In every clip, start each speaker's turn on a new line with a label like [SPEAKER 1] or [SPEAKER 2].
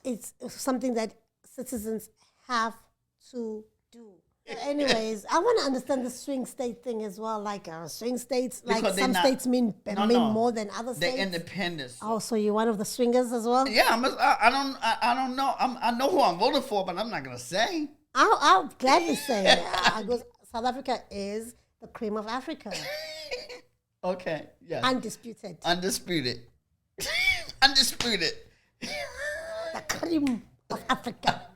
[SPEAKER 1] it's something that citizens have to do. Anyways, I want to understand the swing state thing as well. Like swing states, like some states mean more than other states.
[SPEAKER 2] They're independent.
[SPEAKER 1] Oh, so you're one of the swingers as well?
[SPEAKER 2] Yeah, I don't know. I know who I'm voting for, but I'm not gonna say.
[SPEAKER 1] I'll gladly say it. South Africa is the cream of Africa.
[SPEAKER 2] Okay. Yes.
[SPEAKER 1] Undisputed.
[SPEAKER 2] Undisputed.
[SPEAKER 1] The cream of Africa.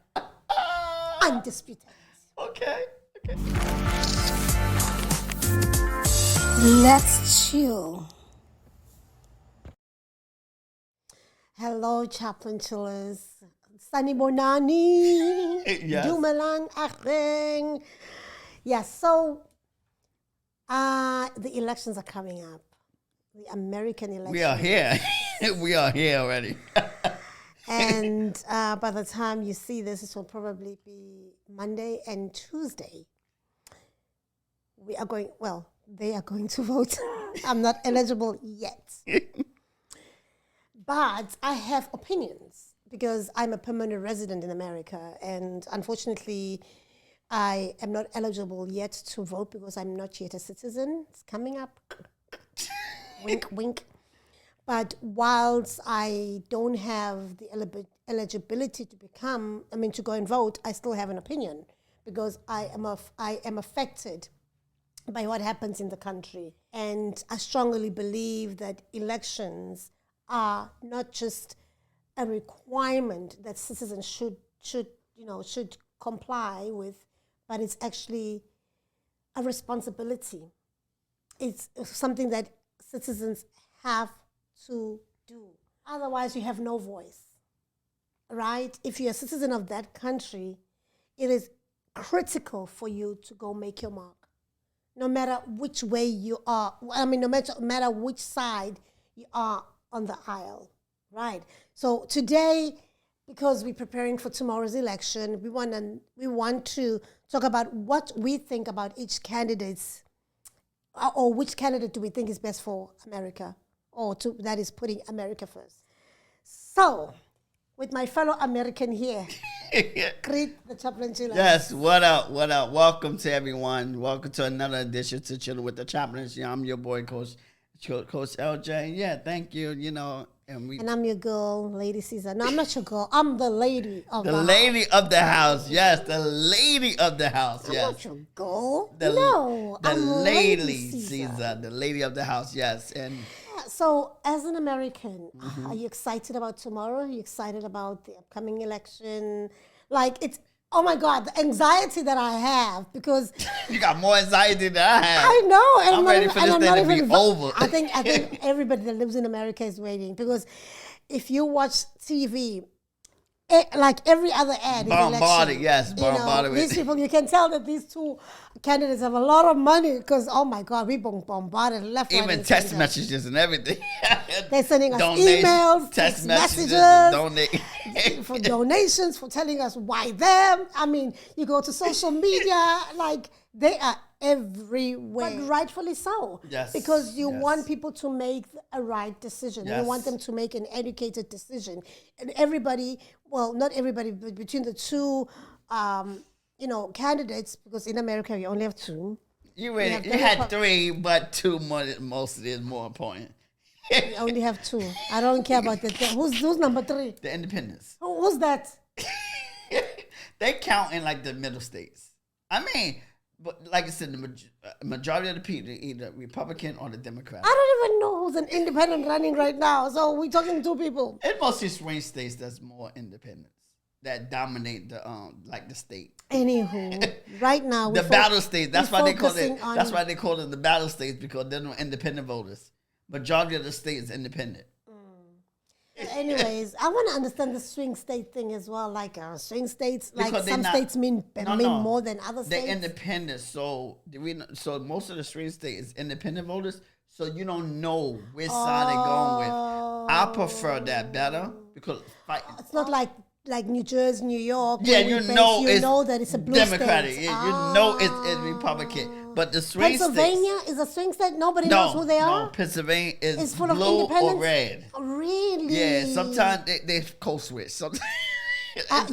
[SPEAKER 1] Undisputed.
[SPEAKER 2] Okay.
[SPEAKER 1] Let's chill. Hello, Chaplin chillers. Sunny Bonani.
[SPEAKER 2] Yes.
[SPEAKER 1] Dumalang Acheng. Yes, so the elections are coming up. The American elections.
[SPEAKER 2] We are here. We are here already.
[SPEAKER 1] And by the time you see this, it will probably be Monday and Tuesday. They are going to vote. I'm not eligible yet. But I have opinions because I'm a permanent resident in America. And unfortunately, I am not eligible yet to vote because I'm not yet a citizen. It's coming up. Wink, wink. But whilst I don't have the eligibility to go and vote, I still have an opinion because I am affected by what happens in the country. And I strongly believe that elections are not just a requirement that citizens should comply with, but it's actually a responsibility. It's something that citizens have to do. Otherwise, you have no voice, right? If you're a citizen of that country, it is critical for you to go make your mark, no matter which way you are. No matter which side you are on the aisle, right? So today, because we're preparing for tomorrow's election, we want to talk about what we think about each candidate's, or which candidate do we think is best for America, that is putting America first. So, with my fellow American here, greet the Chaplin Chillers.
[SPEAKER 2] Yes, what up? Welcome to everyone. Welcome to another edition to Chilling with the Chaplins. Yeah, I'm your boy, Coach LJ. Yeah, thank you. And
[SPEAKER 1] I'm your girl, Lady Caesar. No, I'm not your girl. I'm the lady of the house.
[SPEAKER 2] The lady of the house. Yes, the lady of the house. Yes.
[SPEAKER 1] I'm not your girl.
[SPEAKER 2] The
[SPEAKER 1] I'm
[SPEAKER 2] Lady Caesar. The lady of the house. Yes. And
[SPEAKER 1] so, as an American, are you excited about tomorrow? Are you excited about the upcoming election? Oh my God, the anxiety that I have because
[SPEAKER 2] you got more anxiety than I have.
[SPEAKER 1] I know, and
[SPEAKER 2] I'm ready for this thing to be over.
[SPEAKER 1] I think everybody that lives in America is waiting because if you watch TV, like every other ad,
[SPEAKER 2] bombarded with
[SPEAKER 1] these people. You can tell that these two candidates have a lot of money because oh my God, we bombarded left, right,
[SPEAKER 2] even text messages and everything.
[SPEAKER 1] They're sending us emails, text messages, for donations, for telling us why them. I mean, you go to social media, like they are everywhere, but rightfully so.
[SPEAKER 2] Yes,
[SPEAKER 1] because you want people to make a right decision.
[SPEAKER 2] Yes.
[SPEAKER 1] You want them to make an educated decision, and everybody. Well, not everybody, but between the two, candidates, because in America you only have two.
[SPEAKER 2] You had three, but two mostly is more important.
[SPEAKER 1] You only have two. I don't care about that. Who's number three?
[SPEAKER 2] The independents.
[SPEAKER 1] Who's that?
[SPEAKER 2] They count in like the middle states. I mean, but like I said, the majority of the people are either Republican or the Democrat.
[SPEAKER 1] I don't even know who's an independent running right now. So we're talking two people.
[SPEAKER 2] It's mostly swing states that's more independents that dominate the state.
[SPEAKER 1] Anywho, right now
[SPEAKER 2] the battle states. That's why they call it. That's why they call it the battle states because they're no independent voters. Majority of the state is independent.
[SPEAKER 1] Anyways, I want to understand the swing state thing as well. Like swing states, like some states mean more than other states.
[SPEAKER 2] They're independent, so most of the swing states is independent voters. So you don't know which side they're going with. I prefer that better because
[SPEAKER 1] it's not like New Jersey, New York.
[SPEAKER 2] Yeah, you know
[SPEAKER 1] that it's a blue
[SPEAKER 2] Democratic.
[SPEAKER 1] state.
[SPEAKER 2] You know it's Republican. But the swing
[SPEAKER 1] Pennsylvania is a swing state. Nobody knows who they are.
[SPEAKER 2] No, Pennsylvania is
[SPEAKER 1] full of
[SPEAKER 2] blue
[SPEAKER 1] independents?
[SPEAKER 2] or red.
[SPEAKER 1] Really?
[SPEAKER 2] Yeah. Sometimes they code switch.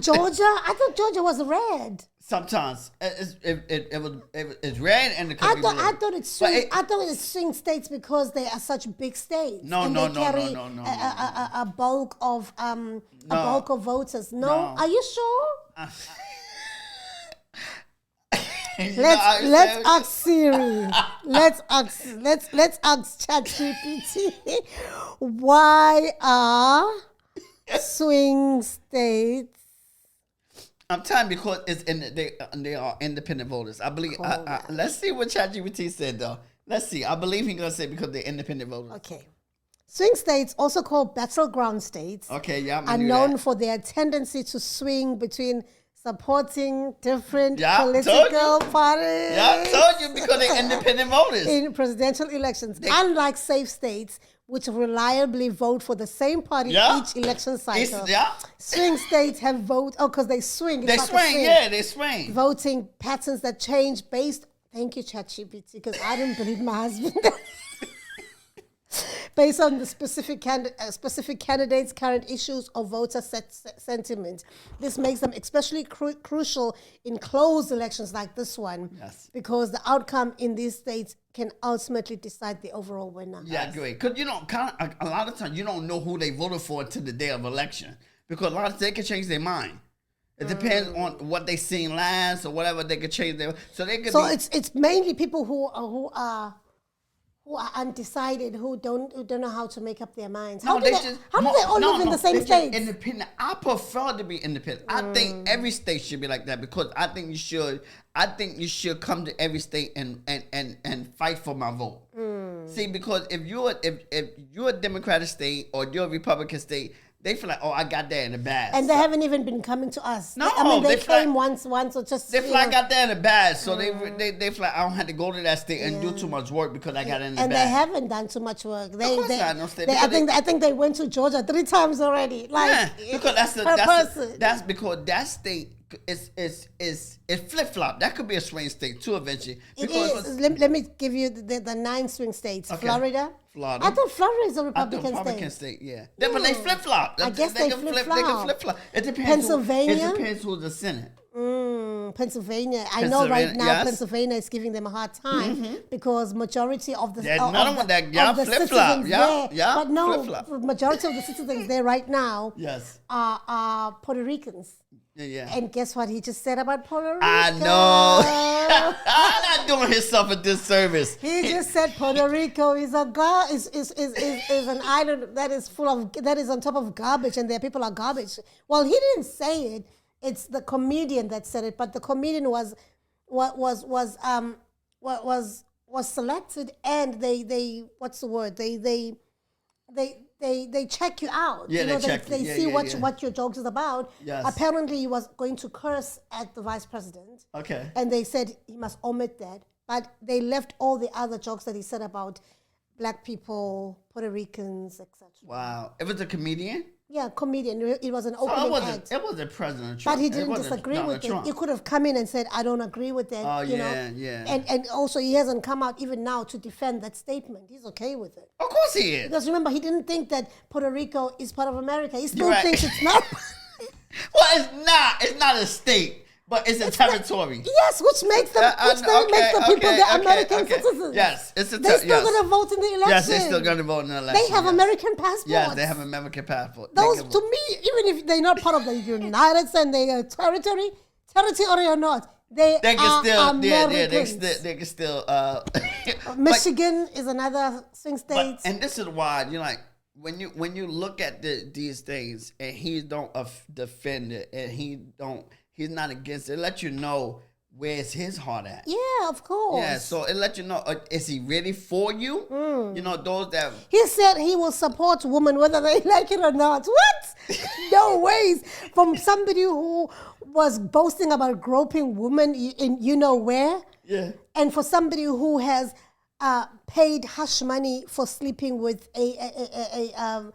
[SPEAKER 1] Georgia? I thought Georgia was red.
[SPEAKER 2] Sometimes it's red and it could
[SPEAKER 1] I
[SPEAKER 2] be
[SPEAKER 1] thought
[SPEAKER 2] blue.
[SPEAKER 1] I thought it's swing. I thought it's swing states because they are such big states.
[SPEAKER 2] No,
[SPEAKER 1] and
[SPEAKER 2] no,
[SPEAKER 1] they
[SPEAKER 2] no,
[SPEAKER 1] carry
[SPEAKER 2] no, no, no,
[SPEAKER 1] a bulk of bulk of voters. No, are you sure? Let's ask Siri. let's ask ChatGPT. Why are swing states?
[SPEAKER 2] I'm telling you because it's they are independent voters. I believe. Let's see what ChatGPT said though. Let's see. I believe he's gonna say because they're independent voters.
[SPEAKER 1] Okay. Swing states, also called battleground states,
[SPEAKER 2] Okay, yeah,
[SPEAKER 1] are known for their tendency to swing between supporting different political parties.
[SPEAKER 2] Yeah, I told you because they're independent voters.
[SPEAKER 1] In presidential elections. Unlike safe states, which reliably vote for the same party each election cycle. Swing states have because they swing.
[SPEAKER 2] They swing.
[SPEAKER 1] Voting patterns that change based, thank you ChatGPT, because I didn't believe my husband. Based on the specific candidates' current issues or voter sentiment. This makes them especially crucial in closed elections like this one, because the outcome in these states can ultimately decide the overall winner.
[SPEAKER 2] Yeah, great. Because a lot of times you don't know who they voted for until the day of election, because a lot of times they can change their mind. It depends on what they seen last or whatever. They could change their
[SPEAKER 1] it's mainly people who are undecided, who don't know how to make up their minds. How do they all live in the same state?
[SPEAKER 2] Independent. I prefer to be independent. I think every state should be like that, because I think you should come to every state and fight for my vote. See, because if you're a Democratic state or you're a Republican state, they feel like, oh, I got that in the bag.
[SPEAKER 1] And they haven't even been coming to us.
[SPEAKER 2] No,
[SPEAKER 1] they came once or just.
[SPEAKER 2] They feel like I got that in the bag, so they feel like I don't have to go to that state and do too much work because I got it in the bag.
[SPEAKER 1] And they haven't done too much work.
[SPEAKER 2] Of course not, no state.
[SPEAKER 1] I think they went to Georgia 3 times already.
[SPEAKER 2] Because that's because that state is flip flop. That could be a swing state too eventually.
[SPEAKER 1] Let me give you the 9 swing states. Okay. Florida. I thought Florida is a Republican state.
[SPEAKER 2] Yeah. But they flip flop.
[SPEAKER 1] I guess they flip flop.
[SPEAKER 2] They can flip flop. It depends.
[SPEAKER 1] Pennsylvania.
[SPEAKER 2] It depends who's the Senate.
[SPEAKER 1] Pennsylvania. I know right now Pennsylvania is giving them a hard time because majority of the
[SPEAKER 2] flip flop.
[SPEAKER 1] But no, majority of the citizens there right now are Puerto Ricans.
[SPEAKER 2] Yeah.
[SPEAKER 1] And guess what he just said about Puerto Rico?
[SPEAKER 2] I know. I'm not doing himself a disservice.
[SPEAKER 1] He just said Puerto Rico is an island that is on top of garbage, and their people are garbage. Well, he didn't say it. It's the comedian that said it, but the comedian was selected, and they what's the word? They check you out.
[SPEAKER 2] Yeah,
[SPEAKER 1] they see what your jokes is about.
[SPEAKER 2] Yes.
[SPEAKER 1] Apparently, he was going to curse at the vice president.
[SPEAKER 2] Okay.
[SPEAKER 1] And they said he must omit that. But they left all the other jokes that he said about black people, Puerto Ricans, etc.
[SPEAKER 2] Wow. It was a comedian?
[SPEAKER 1] Yeah, comedian. It was an opening act.
[SPEAKER 2] It wasn't President Trump.
[SPEAKER 1] But he didn't disagree with it. He could have come in and said, I don't agree with that.
[SPEAKER 2] Oh,
[SPEAKER 1] yeah. And also, he hasn't come out even now to defend that statement. He's okay with it.
[SPEAKER 2] Of course he is.
[SPEAKER 1] Because remember, he didn't think that Puerto Rico is part of America. He still thinks it's not.
[SPEAKER 2] Well, it's not. It's not a state. But it's a territory.
[SPEAKER 1] Yes, which makes the people the American citizens.
[SPEAKER 2] Yes,
[SPEAKER 1] they're still going to vote in the election.
[SPEAKER 2] Yes, they're still going to vote in the election.
[SPEAKER 1] They have American passports.
[SPEAKER 2] Yes, they have American passports.
[SPEAKER 1] Those, to me, even if they're not part of the United States, they are territory or not, they are Americans.
[SPEAKER 2] They can still.
[SPEAKER 1] Michigan is another swing state.
[SPEAKER 2] And this is why when you look at these things and he don't defend it and he's not against it. It lets you know where's his heart at.
[SPEAKER 1] Yeah, of course.
[SPEAKER 2] Yeah, so it lets you know, is he really for you? Those that...
[SPEAKER 1] He said he will support women whether they like it or not. What? No ways. From somebody who was boasting about groping women in where. Yeah. And for somebody who has paid hush money for sleeping with a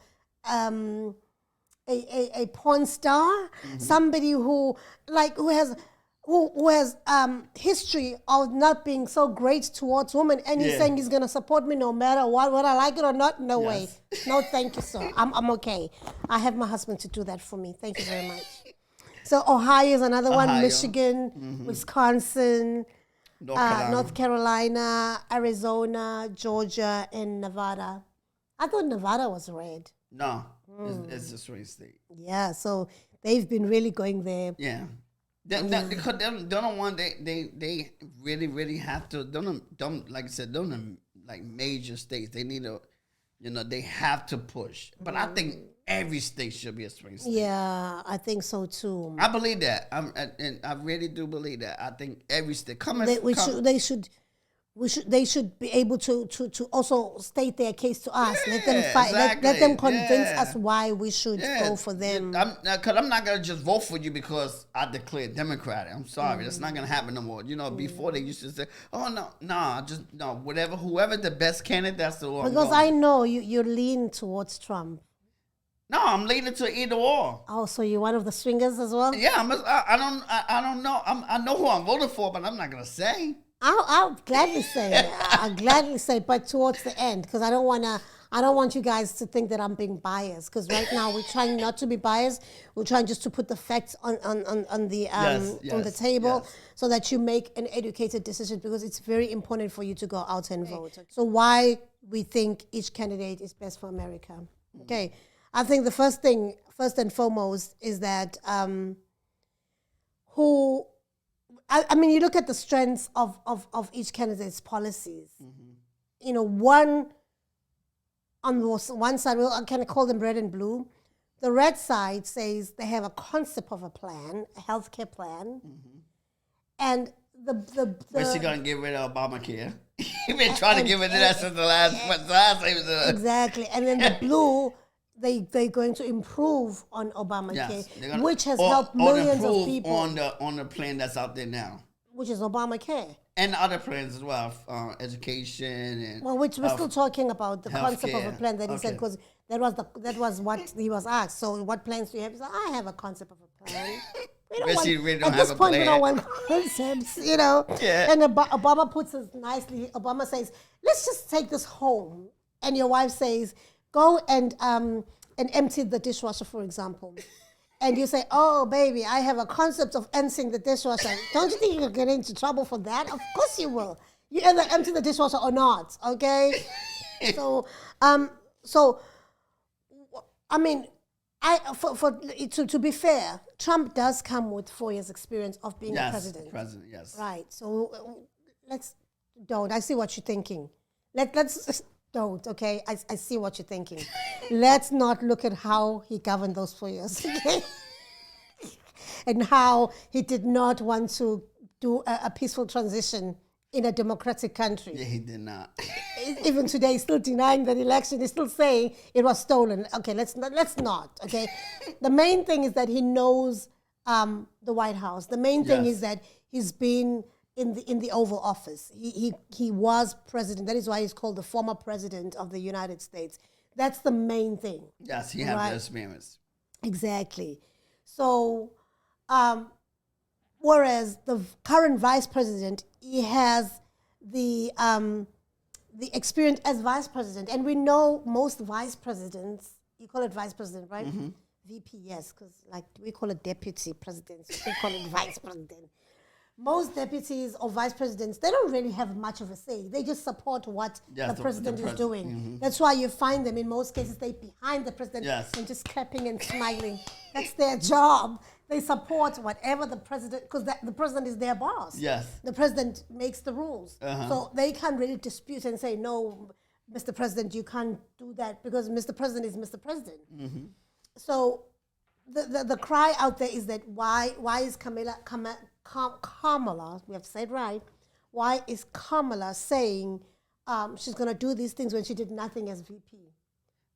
[SPEAKER 1] porn star, somebody who has history of not being so great towards women, and he's saying he's gonna support me no matter what, whether I like it or not. No way, no, thank you, sir. I'm okay. I have my husband to do that for me. Thank you very much. So Ohio is another one,
[SPEAKER 2] Ohio.
[SPEAKER 1] Michigan, Wisconsin,
[SPEAKER 2] North
[SPEAKER 1] North Carolina, Arizona, Georgia, and Nevada. I thought Nevada was red.
[SPEAKER 2] No, it's a swing state.
[SPEAKER 1] Yeah, so they've been really going there.
[SPEAKER 2] Yeah. Because they don't want they really have to don't like I said don't like major states they need to they have to push, but I think every state should be a swing state.
[SPEAKER 1] Yeah, I think so too.
[SPEAKER 2] I believe that. And I really do believe that. I think every state
[SPEAKER 1] They should be able to also state their case to us. Let them fight.
[SPEAKER 2] Exactly.
[SPEAKER 1] Let them convince us why we should go for them.
[SPEAKER 2] Because I'm not gonna just vote for you because I declared Democratic. I'm sorry, that's not gonna happen no more. Before they used to say, "Oh no, whatever, whoever the best candidate, that's the one."
[SPEAKER 1] Because I know you lean towards Trump.
[SPEAKER 2] No, I'm leaning to either or.
[SPEAKER 1] Oh, so you're one of the swingers as well?
[SPEAKER 2] Yeah, I don't know. I know who I'm voting for, but I'm not gonna say.
[SPEAKER 1] I'll gladly say it. I'll gladly say, but towards the end, because I don't want you guys to think that I'm being biased. Because right now we're trying not to be biased. We're trying just to put the facts on the table so that you make an educated decision. Because it's very important for you to go out and vote. So why we think each candidate is best for America? Okay, I think the first and foremost is that I mean, you look at the strengths of each candidate's policies. One on one side, I can call them red and blue. The red side says they have a concept of a plan, a healthcare plan, and the
[SPEAKER 2] Where's she gonna get rid of Obamacare? You've been trying to get rid of that since the last.
[SPEAKER 1] Exactly, and then the blue. They're going to improve on Obamacare, which has helped millions of people.
[SPEAKER 2] on the plan that's out there now.
[SPEAKER 1] Which is Obamacare.
[SPEAKER 2] And other plans as well, education and.
[SPEAKER 1] Well, which we're still talking about the concept of a plan that he said, because that was what he was asked. So what plans do you have? He said, I have a concept of a plan. At this point, we don't want concepts,
[SPEAKER 2] Yeah.
[SPEAKER 1] And Obama puts it nicely. Obama says, let's just take this home. And your wife says, go and empty the dishwasher, for example. And you say, oh, baby, I have a concept of emptying the dishwasher. Don't you think you'll get into trouble for that? Of course you will. You either empty the dishwasher or not, okay? So, I mean, to be fair, Trump does come with 4 years' experience of being a president.
[SPEAKER 2] President, yes.
[SPEAKER 1] Right. So I see what you're thinking. Let's don't, okay? I see what you're thinking. Let's not look at how he governed those 4 years, okay? And how he did not want to do a peaceful transition in a democratic country.
[SPEAKER 2] Yeah, he did not.
[SPEAKER 1] Even today, he's still denying that election. He's still saying it was stolen. Okay, let's not, okay? The main thing is that he knows the White House. The main thing is that he's been in the Oval Office. He was president. That is why he's called the former president of the United States. That's the main thing.
[SPEAKER 2] Yes, he had the experience.
[SPEAKER 1] Exactly. So, whereas the current vice president, he has the experience as vice president, and we know most vice presidents. You call it vice president, right? Mm-hmm. VP, yes, because like we call it deputy president. So we call it vice president. Most deputies or vice presidents, they don't really have much of a say. They just support what the president is doing. Mm-hmm. That's why you find them, in most cases, they behind the president and just clapping and smiling. That's their job. They support whatever the president, because the president is their boss.
[SPEAKER 2] Yes.
[SPEAKER 1] The president makes the rules. So they can't really dispute and say, no, Mr. President, you can't do that, because Mr. President is Mr. President. Mm-hmm. So the cry out there is that why is Kamala, we have to say it right, why is Kamala saying she's going to do these things when she did nothing as VP?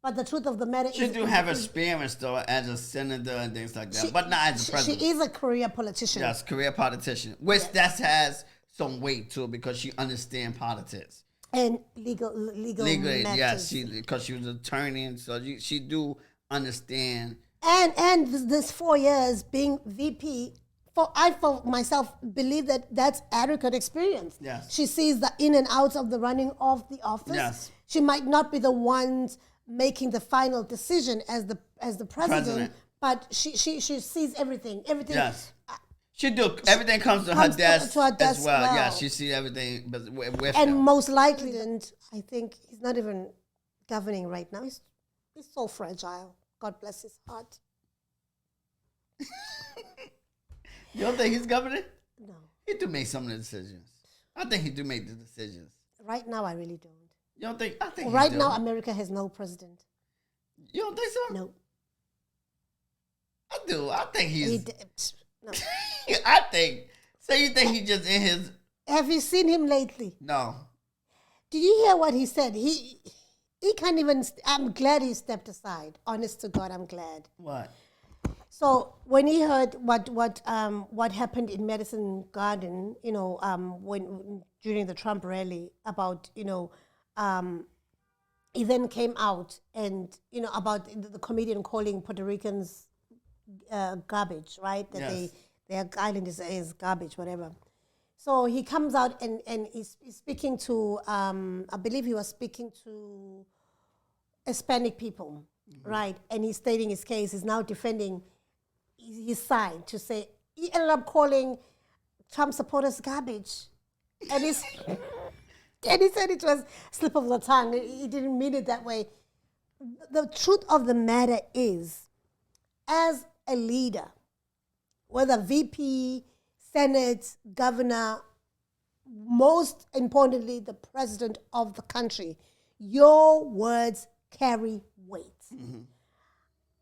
[SPEAKER 1] But the truth of the matter is...
[SPEAKER 2] She do have experience, though, as a senator and things like that, but not as a president.
[SPEAKER 1] She is a career politician.
[SPEAKER 2] Yes, career politician, which that has some weight, too, because she understands politics.
[SPEAKER 1] And legal matters.
[SPEAKER 2] Yes, because she was an attorney, and so she do understand.
[SPEAKER 1] And this 4 years being VP... I for myself believe that that's adequate experience.
[SPEAKER 2] Yes.
[SPEAKER 1] She sees the in and outs of the running of the office.
[SPEAKER 2] Yes.
[SPEAKER 1] She might not be the ones making the final decision as the president, but she sees everything. Everything.
[SPEAKER 2] Yes. She do. Everything comes to her desk
[SPEAKER 1] to her desk
[SPEAKER 2] as well.
[SPEAKER 1] well.
[SPEAKER 2] Yeah, she sees everything but with
[SPEAKER 1] And
[SPEAKER 2] them.
[SPEAKER 1] most likely, and I think he's not even governing right now. He's so fragile. God bless his heart.
[SPEAKER 2] You don't think he's governing?
[SPEAKER 1] No.
[SPEAKER 2] He do make some of the decisions. I think he do make the decisions.
[SPEAKER 1] Right now, I really don't.
[SPEAKER 2] You don't think? I think
[SPEAKER 1] Right
[SPEAKER 2] he do.
[SPEAKER 1] now, America has no president.
[SPEAKER 2] You don't think so?
[SPEAKER 1] No.
[SPEAKER 2] I do. I think he's.
[SPEAKER 1] No.
[SPEAKER 2] I think. So you think he just in his?
[SPEAKER 1] Have you seen him lately?
[SPEAKER 2] No.
[SPEAKER 1] Did you hear what he said? He can't even. I'm glad he stepped aside. Honest to God, I'm glad.
[SPEAKER 2] What?
[SPEAKER 1] So when he heard what happened in Madison Garden, when during the Trump rally about he then came out and about the comedian calling Puerto Ricans garbage, right? That
[SPEAKER 2] Yes.
[SPEAKER 1] their island is garbage, whatever. So he comes out and he's speaking to I believe he was speaking to Hispanic people, right? And he's stating his case. He's now defending his side to say he ended up calling Trump supporters garbage, and he said it was slip of the tongue. He didn't mean it that way. The truth of the matter is, as a leader, whether VP, Senate, governor, most importantly, the president of the country, your words carry weight. Mm-hmm.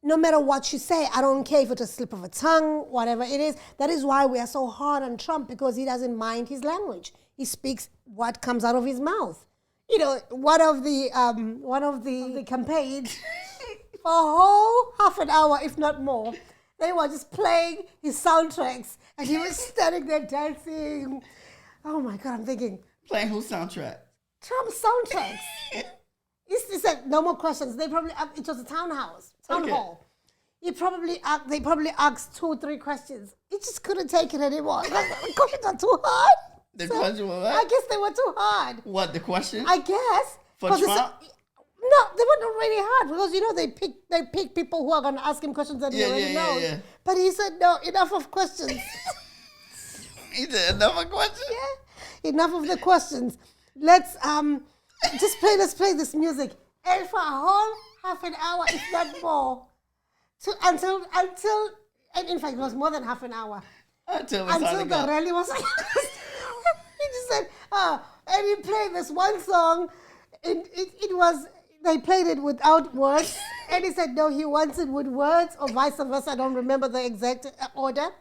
[SPEAKER 1] No matter what you say, I don't care if it's a slip of a tongue, whatever it is. That is why we are so hard on Trump, because he doesn't mind his language. He speaks what comes out of his mouth. One of the campaigns for a whole half an hour, if not more, they were just playing his soundtracks, and he was standing there dancing. Oh my God, I'm thinking.
[SPEAKER 2] Playing whose soundtrack?
[SPEAKER 1] Trump's soundtracks. He said, no more questions. They probably, it was a town hall. They probably asked 2 or 3 questions. He just couldn't take it anymore. The questions are too hard.
[SPEAKER 2] The question was what?
[SPEAKER 1] I guess they were too hard.
[SPEAKER 2] What, the question?
[SPEAKER 1] I guess.
[SPEAKER 2] For Trump?
[SPEAKER 1] No, they weren't really hard, because they pick people who are going to ask him questions that he already knows. Yeah. But he said, no, enough of questions.
[SPEAKER 2] He said, enough of questions?
[SPEAKER 1] Yeah, enough of the questions. Let's play this music. And for a whole half an hour, if not more, until, and in fact, it was more than half an hour. Until the rally was like, he just said, and he played this one song, and they played it without words, and he said, no, he wants it with words, or vice versa. I don't remember the exact order,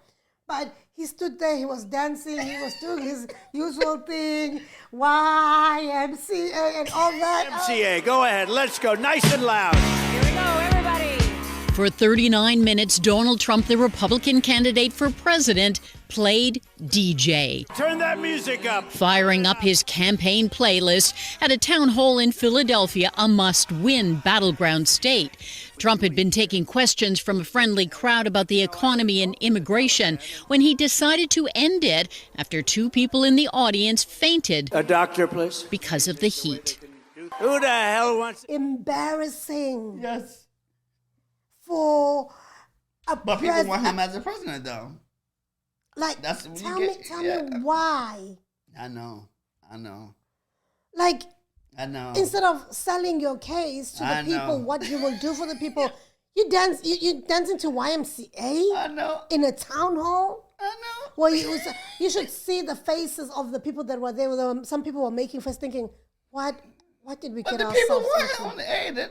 [SPEAKER 1] but he stood there, he was dancing, he was doing his usual thing, YMCA and all that.
[SPEAKER 3] YMCA, go ahead, let's go, nice and loud.
[SPEAKER 4] Here we go, everybody.
[SPEAKER 5] For 39 minutes, Donald Trump, the Republican candidate for president, played DJ.
[SPEAKER 3] Turn that music up.
[SPEAKER 5] Firing up his campaign playlist at a town hall in Philadelphia, a must-win battleground state. Trump had been taking questions from a friendly crowd about the economy and immigration when he decided to end it after 2 people in the audience fainted.
[SPEAKER 3] A doctor, please.
[SPEAKER 5] Because of the heat.
[SPEAKER 3] Who the hell wants...
[SPEAKER 1] Embarrassing.
[SPEAKER 2] Yes.
[SPEAKER 1] For a
[SPEAKER 2] But people want him as a president, though.
[SPEAKER 1] Like,
[SPEAKER 2] That's what
[SPEAKER 1] tell
[SPEAKER 2] you
[SPEAKER 1] me
[SPEAKER 2] get.
[SPEAKER 1] why.
[SPEAKER 2] I know.
[SPEAKER 1] Like,
[SPEAKER 2] I know.
[SPEAKER 1] instead of selling your case to the people, what you will do for the people, you dancing to YMCA.
[SPEAKER 2] I know.
[SPEAKER 1] In a town hall.
[SPEAKER 2] I know.
[SPEAKER 1] Well, you should see the faces of the people that were there. Some people were making face, thinking, "What did we get ourselves into?"
[SPEAKER 2] But the people were on the air.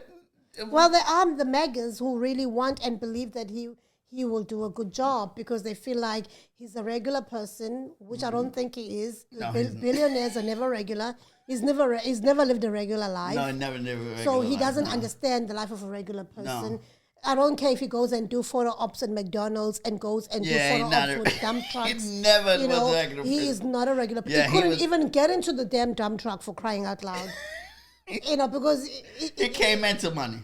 [SPEAKER 1] Well, there are the MAGAs who really want and believe that he will do a good job, because they feel like he's a regular person, which I don't think he is.
[SPEAKER 2] No,
[SPEAKER 1] Billionaires are never regular. He's never lived a regular life.
[SPEAKER 2] No, he never lived a regular life.
[SPEAKER 1] So he doesn't understand the life of a regular person. No. I don't care if he goes and do photo ops at McDonald's and goes and do photo ops with dump trucks.
[SPEAKER 2] He never was a regular person.
[SPEAKER 1] He is not a regular person. He couldn't even get into the damn dump truck, for crying out loud. Because
[SPEAKER 2] he came into money.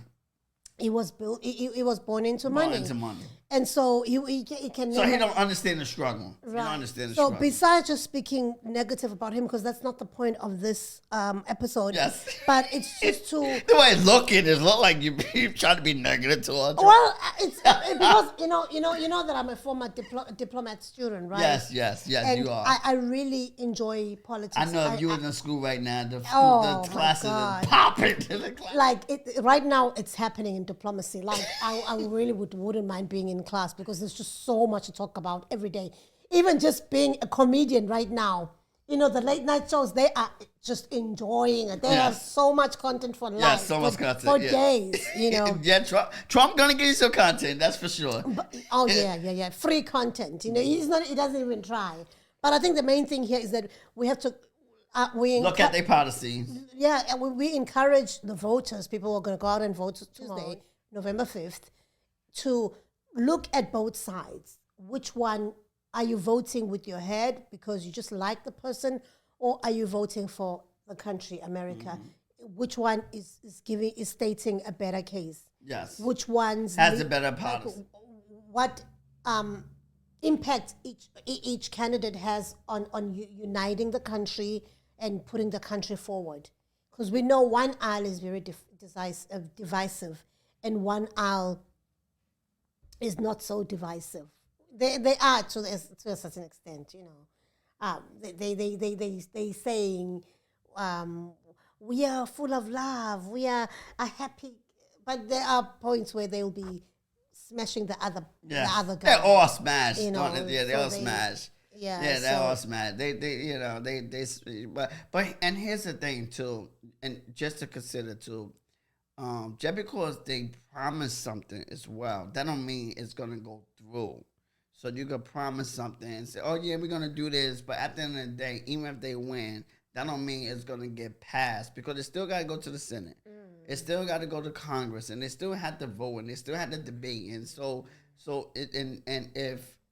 [SPEAKER 1] He was built. He was born into money.
[SPEAKER 2] Born into money.
[SPEAKER 1] And so he can
[SPEAKER 2] So
[SPEAKER 1] never,
[SPEAKER 2] he don't understand the struggle. He don't
[SPEAKER 1] right.
[SPEAKER 2] understand the
[SPEAKER 1] So
[SPEAKER 2] struggle.
[SPEAKER 1] besides just speaking negative about him, because that's not the point of this episode.
[SPEAKER 2] Yes.
[SPEAKER 1] But it's just to
[SPEAKER 2] The way it's looking, it look like you trying to be negative towards him.
[SPEAKER 1] well, it's because you know that I'm a former diplomat student, right?
[SPEAKER 2] Yes,
[SPEAKER 1] And
[SPEAKER 2] you are.
[SPEAKER 1] I really enjoy politics.
[SPEAKER 2] I know if you was in school right now, the
[SPEAKER 1] Oh, my
[SPEAKER 2] classes
[SPEAKER 1] God.
[SPEAKER 2] is popping to the class.
[SPEAKER 1] like right now it's happening in diplomacy. Like I really wouldn't mind being in class because there's just so much to talk about every day. Even just being a comedian right now, the late night shows, they are just enjoying it. They have
[SPEAKER 2] Yes.
[SPEAKER 1] so much content for life.
[SPEAKER 2] Yeah, so much content,
[SPEAKER 1] for
[SPEAKER 2] yeah.
[SPEAKER 1] days.
[SPEAKER 2] Yeah, Trump gonna give you some content, that's for sure.
[SPEAKER 1] Oh yeah. Free content. He doesn't even try. But I think the main thing here is that we have to
[SPEAKER 2] Look at their policies.
[SPEAKER 1] Yeah, and we encourage the voters, people who are going to go out and vote Tuesday, November 5th, to look at both sides. Which one are you voting with your head because you just like the person, or are you voting for the country, America? Which one is stating a better case?
[SPEAKER 2] Yes.
[SPEAKER 1] Which ones
[SPEAKER 2] Has a better policy.
[SPEAKER 1] What impact each candidate has on uniting the country and putting the country forward? Because we know one aisle is very divisive, and one aisle is not so divisive. They are to a certain extent, They saying we are full of love, we are happy, but there are points where they will be smashing the other guy.
[SPEAKER 2] They're all smashed.
[SPEAKER 1] They
[SPEAKER 2] all smashed.
[SPEAKER 1] Yeah,
[SPEAKER 2] they're all smashed. But and here's the thing too, and just to consider too, just because they promise something as well, that don't mean it's gonna go through. So you could promise something and say, "Oh yeah, we're gonna do this," but at the end of the day, even if they win, that don't mean it's gonna get passed because it still gotta go to the Senate. It still got to go to Congress, and they still had to vote, and they still had to debate, and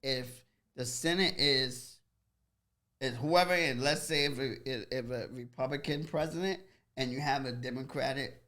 [SPEAKER 2] if the Senate is whoever, and let's say if a Republican president and you have a Democratic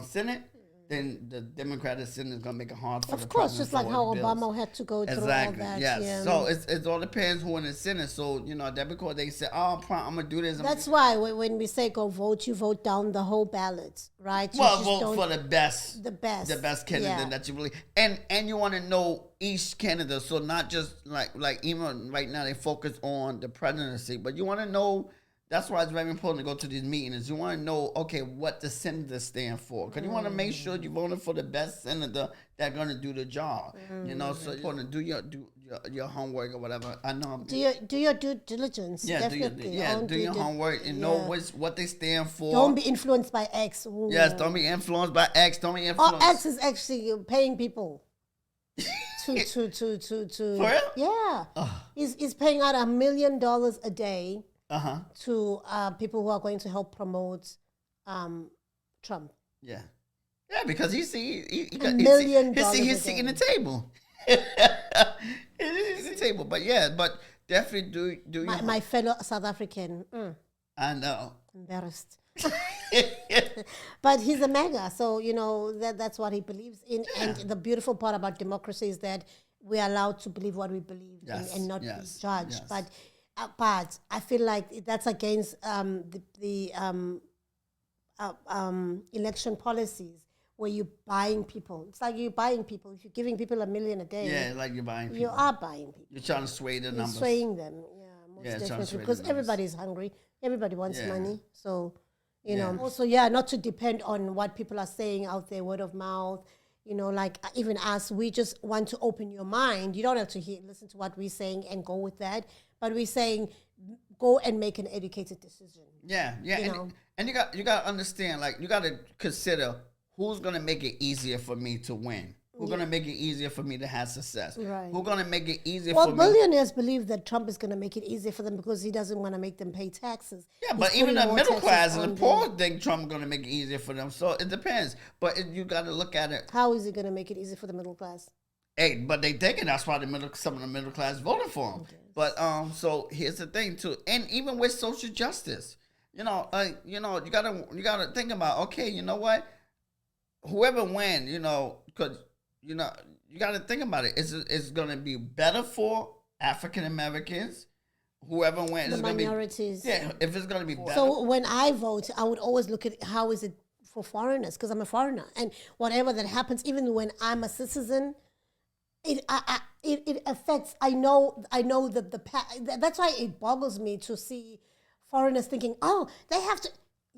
[SPEAKER 2] Senate, then the Democratic Senate is gonna make it hard for
[SPEAKER 1] of
[SPEAKER 2] the
[SPEAKER 1] course,
[SPEAKER 2] president
[SPEAKER 1] just like
[SPEAKER 2] for
[SPEAKER 1] how
[SPEAKER 2] his
[SPEAKER 1] Obama
[SPEAKER 2] bills.
[SPEAKER 1] had to go through
[SPEAKER 2] Exactly.
[SPEAKER 1] all that.
[SPEAKER 2] Yes.
[SPEAKER 1] Yeah.
[SPEAKER 2] So it all depends who in the Senate. So that because they say, "Oh, I'm gonna do this."
[SPEAKER 1] That's why when we say go vote, you vote down the whole ballot, right? You
[SPEAKER 2] Well,
[SPEAKER 1] just
[SPEAKER 2] vote
[SPEAKER 1] don't-
[SPEAKER 2] for the best candidate
[SPEAKER 1] yeah.
[SPEAKER 2] that you believe, and you want to know each candidate. So not just like even right now they focus on the presidency, but you want to know. That's why it's very important to go to these meetings. You want to know, okay, what the senators stand for, because you want to make sure you voted for the best senator that's going to do the job. So you want to do your homework or whatever. I know.
[SPEAKER 1] Do your due diligence.
[SPEAKER 2] Yeah,
[SPEAKER 1] Definitely.
[SPEAKER 2] do your homework and know what they stand for.
[SPEAKER 1] Don't be influenced by X. Ooh.
[SPEAKER 2] Yes, don't be influenced by X. Don't be
[SPEAKER 1] Oh,
[SPEAKER 2] influenced.
[SPEAKER 1] X is actually paying people. to
[SPEAKER 2] For real?
[SPEAKER 1] Yeah. He's paying out $1 million a day to people who are going to help promote Trump.
[SPEAKER 2] Yeah, because he's
[SPEAKER 1] $1 million
[SPEAKER 2] he's
[SPEAKER 1] a
[SPEAKER 2] seeking the
[SPEAKER 1] day.
[SPEAKER 2] table. He's the table, but definitely do your
[SPEAKER 1] My fellow South African.
[SPEAKER 2] I know.
[SPEAKER 1] Embarrassed. But he's a mega, so that's what he believes in. And the beautiful part about democracy is that we're allowed to believe what we believe and not be judged.
[SPEAKER 2] Yes.
[SPEAKER 1] But I feel like that's against the election policies where you're buying people. It's like you're buying people. If you're giving people $1 million a day,
[SPEAKER 2] Yeah, like you're buying people.
[SPEAKER 1] you are buying people.
[SPEAKER 2] You're trying to sway the
[SPEAKER 1] You're
[SPEAKER 2] numbers.
[SPEAKER 1] swaying them. Yeah, most
[SPEAKER 2] Yeah, trying to
[SPEAKER 1] definitely.
[SPEAKER 2] sway the
[SPEAKER 1] Because
[SPEAKER 2] numbers.
[SPEAKER 1] everybody's hungry. Everybody wants
[SPEAKER 2] Yeah.
[SPEAKER 1] money. So,
[SPEAKER 2] Yeah.
[SPEAKER 1] Also, not to depend on what people are saying out there, word of mouth. Like even us, we just want to open your mind. You don't have to listen to what we're saying and go with that. But we're saying go and make an educated decision.
[SPEAKER 2] Yeah. And you got to understand, like you got to consider who's gonna make it easier for me to win. Who's gonna make it easier for me to have success?
[SPEAKER 1] Right.
[SPEAKER 2] Who's gonna make it easier
[SPEAKER 1] Well,
[SPEAKER 2] for me?
[SPEAKER 1] billionaires believe that Trump is going to make it easier for them because he doesn't want to make them pay taxes.
[SPEAKER 2] Yeah,
[SPEAKER 1] He's
[SPEAKER 2] but even
[SPEAKER 1] putting
[SPEAKER 2] the
[SPEAKER 1] more
[SPEAKER 2] middle
[SPEAKER 1] taxes
[SPEAKER 2] class and
[SPEAKER 1] on
[SPEAKER 2] the
[SPEAKER 1] them.
[SPEAKER 2] poor think Trump's gonna make it easier for them. So it depends. But you got to look at it.
[SPEAKER 1] How is he going to make it easy for the middle class?
[SPEAKER 2] Hey, but they thinking that's why some of the middle class voted for him. But so here's the thing too, and even with social justice, you gotta think about, okay, you know what, whoever win, because you got to think about it. It's going to be better for African Americans. Whoever wins
[SPEAKER 1] The
[SPEAKER 2] is going to be
[SPEAKER 1] minorities.
[SPEAKER 2] Yeah, if it's going to be better.
[SPEAKER 1] So when I vote, I would always look at how is it for foreigners, because I'm a foreigner, and whatever that happens, even when I'm a citizen, it affects. I know that that's why it boggles me to see foreigners thinking, oh, they have to.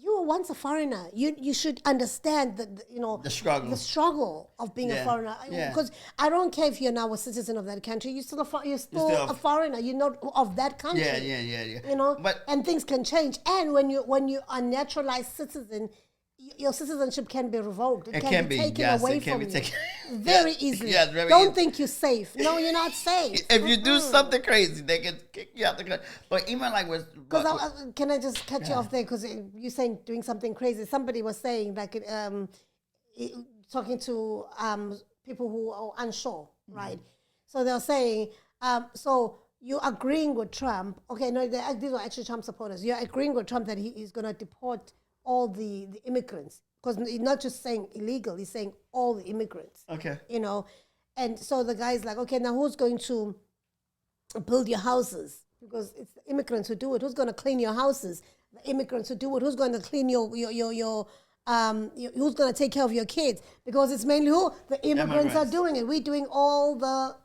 [SPEAKER 1] You were once a foreigner. You should understand
[SPEAKER 2] The struggle
[SPEAKER 1] of being a
[SPEAKER 2] Yeah.
[SPEAKER 1] foreigner.
[SPEAKER 2] Yeah.
[SPEAKER 1] Because I don't care if you're now a citizen of that country. You're still a foreigner. You're not of that country.
[SPEAKER 2] Yeah.
[SPEAKER 1] You know,
[SPEAKER 2] But
[SPEAKER 1] and things can change. And when you are naturalized citizen, your citizenship can be revoked. It can be taken away from you very easily.
[SPEAKER 2] Yes, very
[SPEAKER 1] Don't
[SPEAKER 2] easy.
[SPEAKER 1] think you're safe. No, you're not safe.
[SPEAKER 2] If you do something crazy, they can kick you out the country. But even like with
[SPEAKER 1] Can I just cut you off there? Because you're saying doing something crazy. Somebody was saying talking to people who are unsure, right? So they're saying, so you're agreeing with Trump. Okay, no, these are actually Trump supporters. You're agreeing with Trump that he's going to deport all the immigrants. Because he's not just saying illegal, he's saying all the immigrants.
[SPEAKER 2] Okay.
[SPEAKER 1] You know, and so the guy's like, okay, now who's going to build your houses? Because it's the immigrants who do it. Who's going to clean your houses? The immigrants who do it. Who's going to clean who's going to take care of your kids? Because it's mainly who? The immigrants are doing it. We're doing all the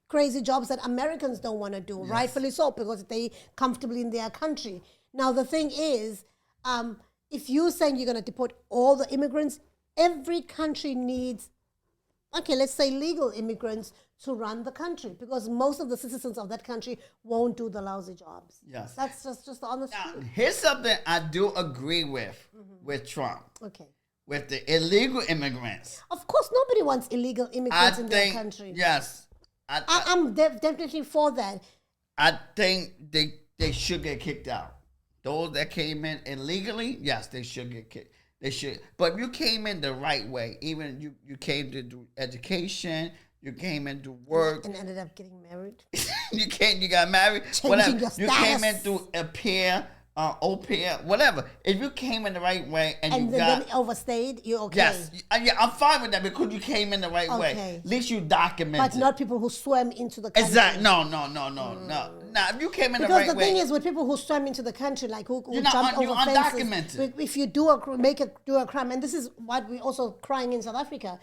[SPEAKER 1] crazy jobs that Americans don't want to do, rightfully so, because they comfortably in their country. Now, the thing is, if you're saying you're going to deport all the immigrants, every country needs, okay, let's say legal immigrants to run the country, because most of the citizens of that country won't do the lousy jobs.
[SPEAKER 2] Yes.
[SPEAKER 1] That's just the honest truth.
[SPEAKER 2] Here's something I do agree with Trump.
[SPEAKER 1] Okay.
[SPEAKER 2] With the illegal immigrants.
[SPEAKER 1] Of course, nobody wants illegal immigrants in their country.
[SPEAKER 2] Yes.
[SPEAKER 1] I'm definitely for that.
[SPEAKER 2] I think they should get kicked out. Those that came in illegally, yes, they should get kicked. They should. But if you came in the right way, even you came to do education, you came in to work.
[SPEAKER 1] And ended up getting married.
[SPEAKER 2] you got married,
[SPEAKER 1] Changing
[SPEAKER 2] whatever.
[SPEAKER 1] your
[SPEAKER 2] You came in
[SPEAKER 1] status.
[SPEAKER 2] through a pair, au pair, whatever. If you came in the right way and you
[SPEAKER 1] then
[SPEAKER 2] got...
[SPEAKER 1] overstayed, you're okay.
[SPEAKER 2] Yes, yeah, I'm fine with that because you came in the right way.
[SPEAKER 1] Okay.
[SPEAKER 2] At least you documented.
[SPEAKER 1] But not people who swam into the country.
[SPEAKER 2] Exactly. No. Now, if you came in the
[SPEAKER 1] Because
[SPEAKER 2] right
[SPEAKER 1] the
[SPEAKER 2] way,
[SPEAKER 1] thing is, with people who swam into the country, like who
[SPEAKER 2] You're not
[SPEAKER 1] jump
[SPEAKER 2] you're
[SPEAKER 1] over fences,
[SPEAKER 2] undocumented.
[SPEAKER 1] if you do a crime, and this is what we also crying in South Africa,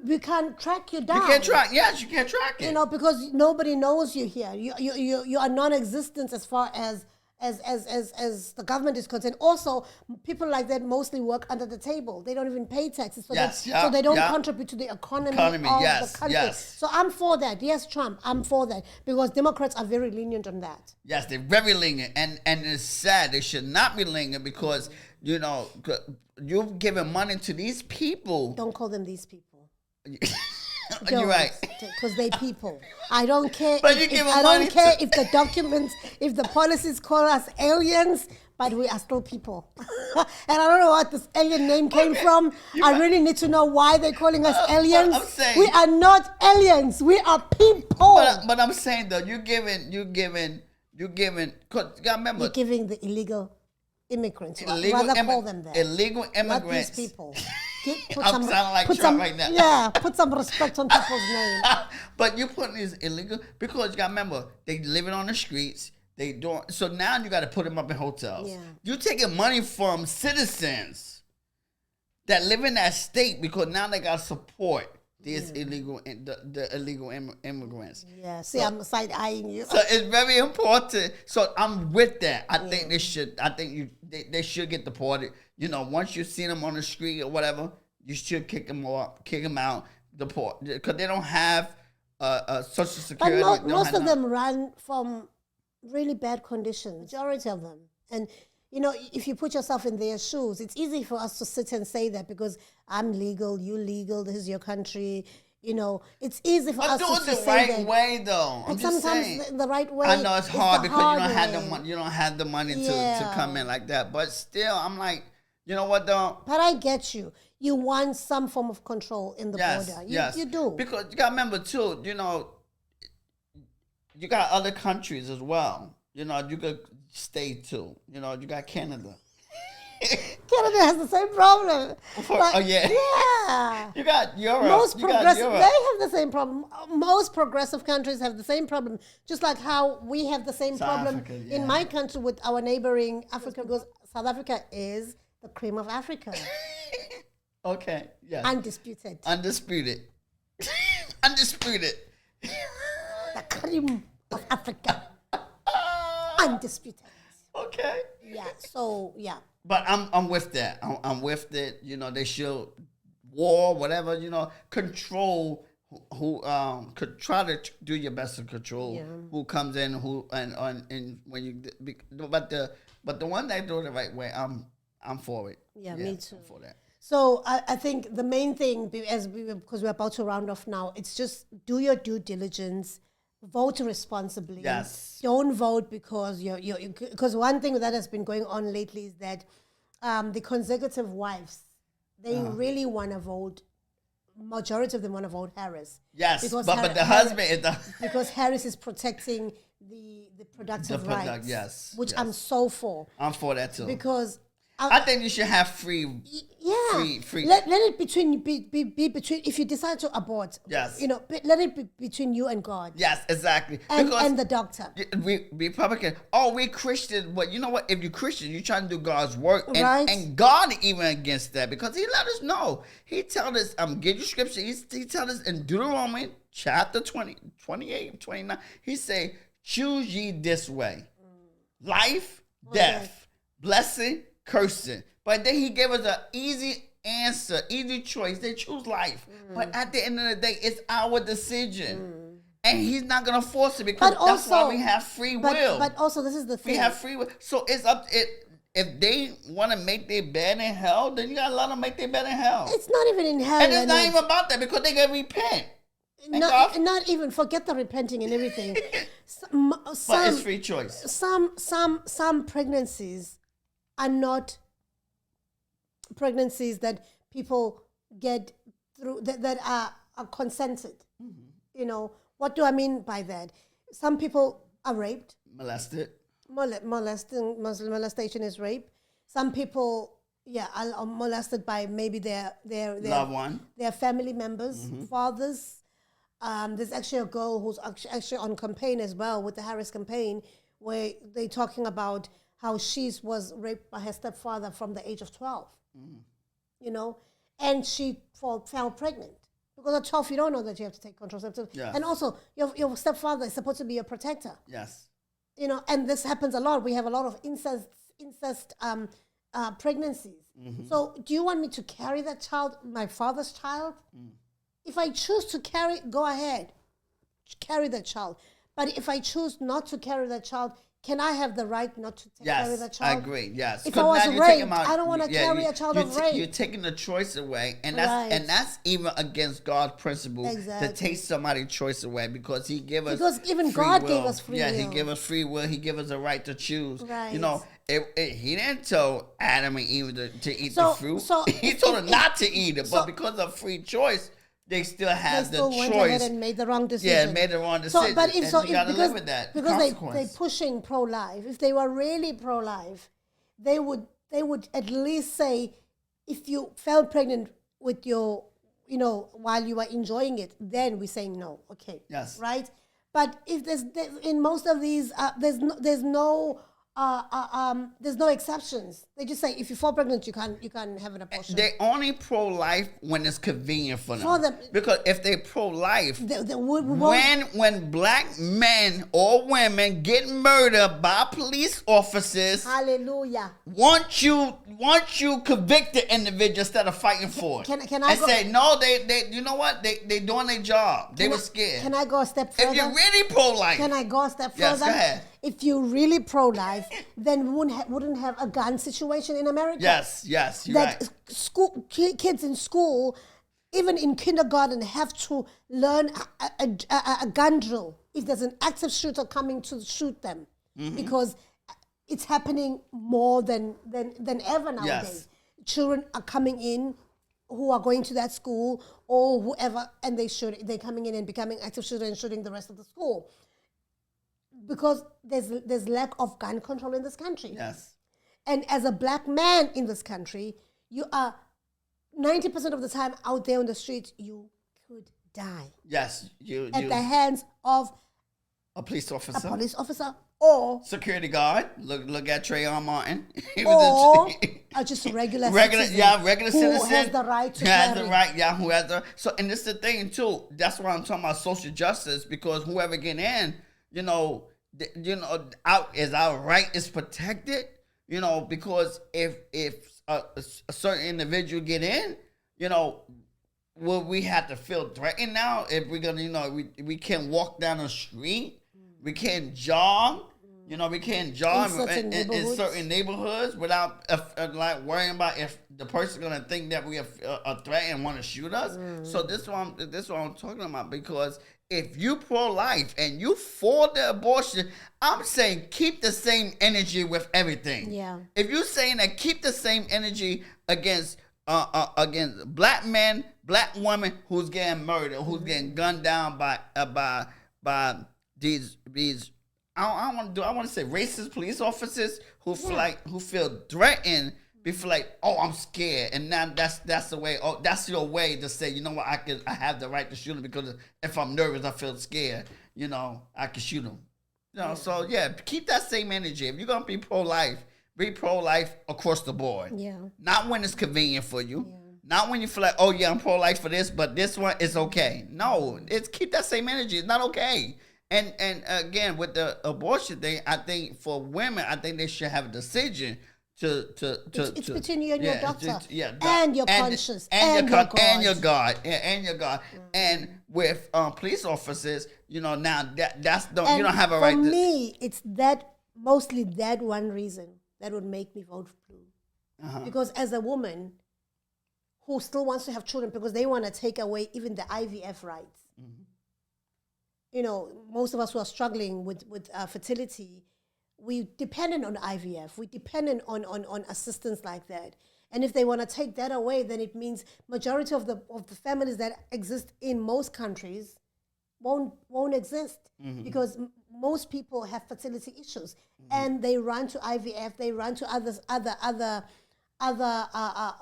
[SPEAKER 1] we can't track you down.
[SPEAKER 2] you can't track. Yes, you can't track it.
[SPEAKER 1] You know, because nobody knows you here. You are non-existent as far as the government is concerned. Also, people like that mostly work under the table. They don't even pay taxes, so, so they don't contribute to the economy of the country.
[SPEAKER 2] Yes.
[SPEAKER 1] So I'm for that. Yes, Trump, I'm for that, because Democrats are very lenient on that.
[SPEAKER 2] Yes, they're very lenient, and it's sad. They should not be lenient because you've given money to these people.
[SPEAKER 1] Don't call them these people.
[SPEAKER 2] You're right.
[SPEAKER 1] Because they people. I don't care.
[SPEAKER 2] But you give them
[SPEAKER 1] I
[SPEAKER 2] money
[SPEAKER 1] don't care if the documents, if the policies call us aliens, but we are still people. And I don't know what this alien name came from. I really need to know why they're calling us aliens.
[SPEAKER 2] I'm saying-
[SPEAKER 1] we are not aliens. We are people.
[SPEAKER 2] But I'm saying though, you're giving. Cause you gotta remember,
[SPEAKER 1] You're giving the illegal immigrants.
[SPEAKER 2] illegal
[SPEAKER 1] Rather call them that.
[SPEAKER 2] illegal
[SPEAKER 1] Not
[SPEAKER 2] immigrants.
[SPEAKER 1] these people.
[SPEAKER 2] I'm sounding like Trump right now.
[SPEAKER 1] Yeah, put some respect on people's name.
[SPEAKER 2] But you putting these illegal because you got to remember they living on the streets. They don't. So now you got to put them up in hotels.
[SPEAKER 1] Yeah.
[SPEAKER 2] You taking money from citizens that live in that state because now they got to support these illegal the illegal immigrants.
[SPEAKER 1] Yeah. See, I'm side eyeing you.
[SPEAKER 2] So it's very important. So I'm with that. I think they should. I think they should get deported. You know, once you see them on the street or whatever, you should kick them out, deport, because they don't have Social Security.
[SPEAKER 1] But most of them run from really bad conditions. Majority of them, and you know, if you put yourself in their shoes, it's easy for us to sit and say that because I'm legal, you legal, this is your country. You know, it's easy for us to
[SPEAKER 2] do it the
[SPEAKER 1] say
[SPEAKER 2] right
[SPEAKER 1] that.
[SPEAKER 2] way, though.
[SPEAKER 1] But sometimes the right way.
[SPEAKER 2] I know it's hard because you don't have the
[SPEAKER 1] way.
[SPEAKER 2] money. You don't have the money to
[SPEAKER 1] Yeah.
[SPEAKER 2] come in like that. But still, I'm like, you know what, though?
[SPEAKER 1] But I get you. You want some form of control in the border. You do.
[SPEAKER 2] Because you got to remember, too, you know, you got other countries as well. You know, you could stay, too. You know, you got Canada.
[SPEAKER 1] Canada has the same problem.
[SPEAKER 2] Oh, yeah.
[SPEAKER 1] Yeah.
[SPEAKER 2] You got Europe.
[SPEAKER 1] Most
[SPEAKER 2] you got
[SPEAKER 1] progressive,
[SPEAKER 2] Europe.
[SPEAKER 1] they have the same problem. Most progressive countries have the same problem. Just like how we have the same
[SPEAKER 2] South
[SPEAKER 1] problem
[SPEAKER 2] Africa,
[SPEAKER 1] in
[SPEAKER 2] yeah.
[SPEAKER 1] my country with our neighboring Africa, because South Africa is the cream of Africa.
[SPEAKER 2] Okay. Yeah.
[SPEAKER 1] Undisputed.
[SPEAKER 2] Undisputed. Undisputed.
[SPEAKER 1] The cream of Africa. Undisputed.
[SPEAKER 2] Okay.
[SPEAKER 1] Yeah. So yeah.
[SPEAKER 2] But I'm with that. I'm with it. You know, they should war, whatever. You know, control who could try to do your best to control who comes in, who and when you. But the one that do it the right way, I'm for it.
[SPEAKER 1] Yeah, me too.
[SPEAKER 2] I'm for that.
[SPEAKER 1] So I think the main thing, because we're about to round off now, it's just do your due diligence, vote responsibly.
[SPEAKER 2] Yes.
[SPEAKER 1] Don't vote because because one thing that has been going on lately is that the consecutive wives, they really want to vote. Majority of them want to vote Harris.
[SPEAKER 2] Yes,
[SPEAKER 1] because
[SPEAKER 2] but the husband is the
[SPEAKER 1] because Harris is protecting the productive rights.
[SPEAKER 2] Yes,
[SPEAKER 1] which
[SPEAKER 2] yes.
[SPEAKER 1] I'm so for.
[SPEAKER 2] I'm for that too.
[SPEAKER 1] Because
[SPEAKER 2] I think you should have free.
[SPEAKER 1] Yeah,
[SPEAKER 2] free.
[SPEAKER 1] Let it be between. If you decide to abort,
[SPEAKER 2] Yes.
[SPEAKER 1] you know, let it be between you and God.
[SPEAKER 2] Yes, exactly.
[SPEAKER 1] And the doctor.
[SPEAKER 2] We Republican. Oh, we Christian, but you know what? If you're Christian, you're trying to do God's work, and,
[SPEAKER 1] Right.
[SPEAKER 2] and God even against that because He let us know. He tell us, give you scripture. He tell us in Deuteronomy chapter 20, 28, 29. He say, "Choose ye this way, life, death, blessing, cursing." But then He gave us an easy answer, easy choice. They choose life. But at the end of the day, it's our decision. And He's not going to force it because that's why we have free will.
[SPEAKER 1] But also, this is the thing.
[SPEAKER 2] We have free will. So it's up to it. If they want to make their bed in hell, then you got to let them make their bed in hell.
[SPEAKER 1] It's not even in hell.
[SPEAKER 2] And it's not even about that because they got to repent.
[SPEAKER 1] Not even forget the repenting and everything.
[SPEAKER 2] But it's free choice.
[SPEAKER 1] Some pregnancies are not pregnancies that people get through that are consented. You know, what do I mean by that? Some people are raped.
[SPEAKER 2] Molested.
[SPEAKER 1] Molestation is rape. Some people, are molested by maybe their
[SPEAKER 2] Loved one.
[SPEAKER 1] their family members, fathers. There's actually a girl who's actually on campaign as well with the Harris campaign, where they're talking about how she was raped by her stepfather from the age of 12. You know, and she fell pregnant. Because at 12, you don't know that you have to take contraceptives.
[SPEAKER 2] Yeah.
[SPEAKER 1] And also, your stepfather is supposed to be a protector.
[SPEAKER 2] Yes.
[SPEAKER 1] You know, and this happens a lot. We have a lot of incest pregnancies. So do you want me to carry that child, my father's child? If I choose to carry, go ahead, carry that child. But if I choose not to carry that child, can I have the right not to carry that child?
[SPEAKER 2] I agree. Yes.
[SPEAKER 1] If I was raped, I don't want to carry a child of rape.
[SPEAKER 2] You're taking the choice away, and
[SPEAKER 1] Right.
[SPEAKER 2] that's even against God's principle
[SPEAKER 1] Exactly.
[SPEAKER 2] to take somebody's choice away because He gave us
[SPEAKER 1] Because even
[SPEAKER 2] free
[SPEAKER 1] God
[SPEAKER 2] will.
[SPEAKER 1] gave us free
[SPEAKER 2] He
[SPEAKER 1] will.
[SPEAKER 2] gave us free will. He gave us a right to choose.
[SPEAKER 1] Right.
[SPEAKER 2] You know, He didn't tell Adam and Eve to eat
[SPEAKER 1] So-
[SPEAKER 2] the fruit.
[SPEAKER 1] so
[SPEAKER 2] He told them not to eat it,
[SPEAKER 1] so-
[SPEAKER 2] but because of free choice, they still have
[SPEAKER 1] They still
[SPEAKER 2] the
[SPEAKER 1] went
[SPEAKER 2] choice.
[SPEAKER 1] ahead and made the wrong decision.
[SPEAKER 2] Yeah, made the wrong decision.
[SPEAKER 1] So, but if
[SPEAKER 2] and
[SPEAKER 1] so,
[SPEAKER 2] you gotta
[SPEAKER 1] because,
[SPEAKER 2] live with that
[SPEAKER 1] because
[SPEAKER 2] consequence.
[SPEAKER 1] they're pushing pro-life. If they were really pro-life, they would at least say, if you fell pregnant with your, while you were enjoying it, then we're saying no. Okay.
[SPEAKER 2] Yes.
[SPEAKER 1] Right. But if in most of these, there's no exceptions. They just say if you fall pregnant, you can't have an abortion.
[SPEAKER 2] They only pro-life when it's convenient for them.
[SPEAKER 1] For them.
[SPEAKER 2] Because if they pro-life,
[SPEAKER 1] They won't-
[SPEAKER 2] when black men or women get murdered by police officers,
[SPEAKER 1] Hallelujah.
[SPEAKER 2] once you convict the individual instead of fighting for it,
[SPEAKER 1] Can I
[SPEAKER 2] and
[SPEAKER 1] go-
[SPEAKER 2] say no, they you know what they doing their job. They were scared.
[SPEAKER 1] Can I go a step further?
[SPEAKER 2] If you're really pro-life,
[SPEAKER 1] Can I go a step
[SPEAKER 2] Yes,
[SPEAKER 1] further?
[SPEAKER 2] go ahead.
[SPEAKER 1] If you're really pro-life, then we wouldn't have a gun situation in America.
[SPEAKER 2] yes, you're
[SPEAKER 1] That
[SPEAKER 2] right.
[SPEAKER 1] kids in school, even in kindergarten, have to learn a gun drill if there's an active shooter coming to shoot them, because it's happening more than ever nowadays.
[SPEAKER 2] Yes.
[SPEAKER 1] Children are coming in who are going to that school or whoever, and they're coming in and becoming active shooter and shooting the rest of the school. Because there's lack of gun control in this country.
[SPEAKER 2] Yes.
[SPEAKER 1] And as a black man in this country, you are 90% of the time out there on the streets, you could die
[SPEAKER 2] Yes,
[SPEAKER 1] at the hands of
[SPEAKER 2] a police officer.
[SPEAKER 1] a police officer or
[SPEAKER 2] Security guard. Look at Trayvon Martin. He
[SPEAKER 1] or
[SPEAKER 2] a-
[SPEAKER 1] just a regular
[SPEAKER 2] regular
[SPEAKER 1] citizen
[SPEAKER 2] regular
[SPEAKER 1] who
[SPEAKER 2] citizen
[SPEAKER 1] has the right to
[SPEAKER 2] who has
[SPEAKER 1] carry.
[SPEAKER 2] the right, who has the and this is the thing too. That's why I'm talking about social justice, because whoever get in, our right is protected, because if a certain individual get in, will we have to feel threatened now if we're gonna, we can't walk down the street, we can't jog, we can't jog in certain neighborhoods without like worrying about if the person's gonna think that we are a threat and want to shoot us. So this is what I'm talking about, because if you pro-life and you for the abortion, I'm saying keep the same energy with everything.
[SPEAKER 1] Yeah.
[SPEAKER 2] If you're saying that, keep the same energy against black men, black women who's getting murdered, who's getting gunned down by these I want to say racist police officers who feel threatened. Be feel like, oh, I'm scared, and now that's the way. Oh, that's your way to say, you know what? I have the right to shoot him, because if I'm nervous, I feel scared. I can shoot him. So yeah, keep that same energy. If you're gonna be pro-life, be pro-life across the board.
[SPEAKER 1] Yeah.
[SPEAKER 2] Not when it's convenient for you. Yeah. Not when you feel like, oh yeah, I'm pro-life for this, but this one is okay. No, it's keep that same energy. It's not okay. And again, with the abortion thing, I think for women, I think they should have a decision. It's
[SPEAKER 1] between you and your doctor,
[SPEAKER 2] and
[SPEAKER 1] your conscience,
[SPEAKER 2] and your God.
[SPEAKER 1] And your God.
[SPEAKER 2] And with police officers, now that's you don't have a right.
[SPEAKER 1] For me, it's mostly that one reason that would make me vote blue, because as a woman who still wants to have children, because they want to take away even the IVF rights. Most of us who are struggling with fertility, we dependent on IVF. We dependent on assistance like that. And if they want to take that away, then it means majority of the families that exist in most countries won't exist, because most people have fertility issues, and they run to IVF. They run to other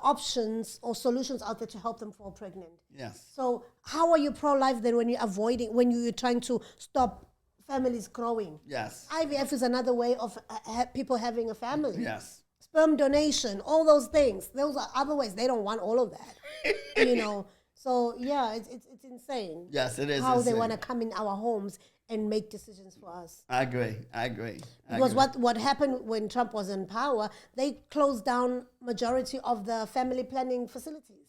[SPEAKER 1] options or solutions out there to help them fall pregnant.
[SPEAKER 2] Yes.
[SPEAKER 1] So how are you pro-life then when you're trying to stop families growing?
[SPEAKER 2] Yes.
[SPEAKER 1] IVF is another way of people having a family.
[SPEAKER 2] Yes.
[SPEAKER 1] Sperm donation, all those things. Those are other ways. They don't want all of that. So yeah, it's insane.
[SPEAKER 2] Yes, it is.
[SPEAKER 1] How
[SPEAKER 2] insane.
[SPEAKER 1] they want to come in our homes and make decisions for us.
[SPEAKER 2] I agree.
[SPEAKER 1] Because what happened when Trump was in power, they closed down majority of the family planning facilities.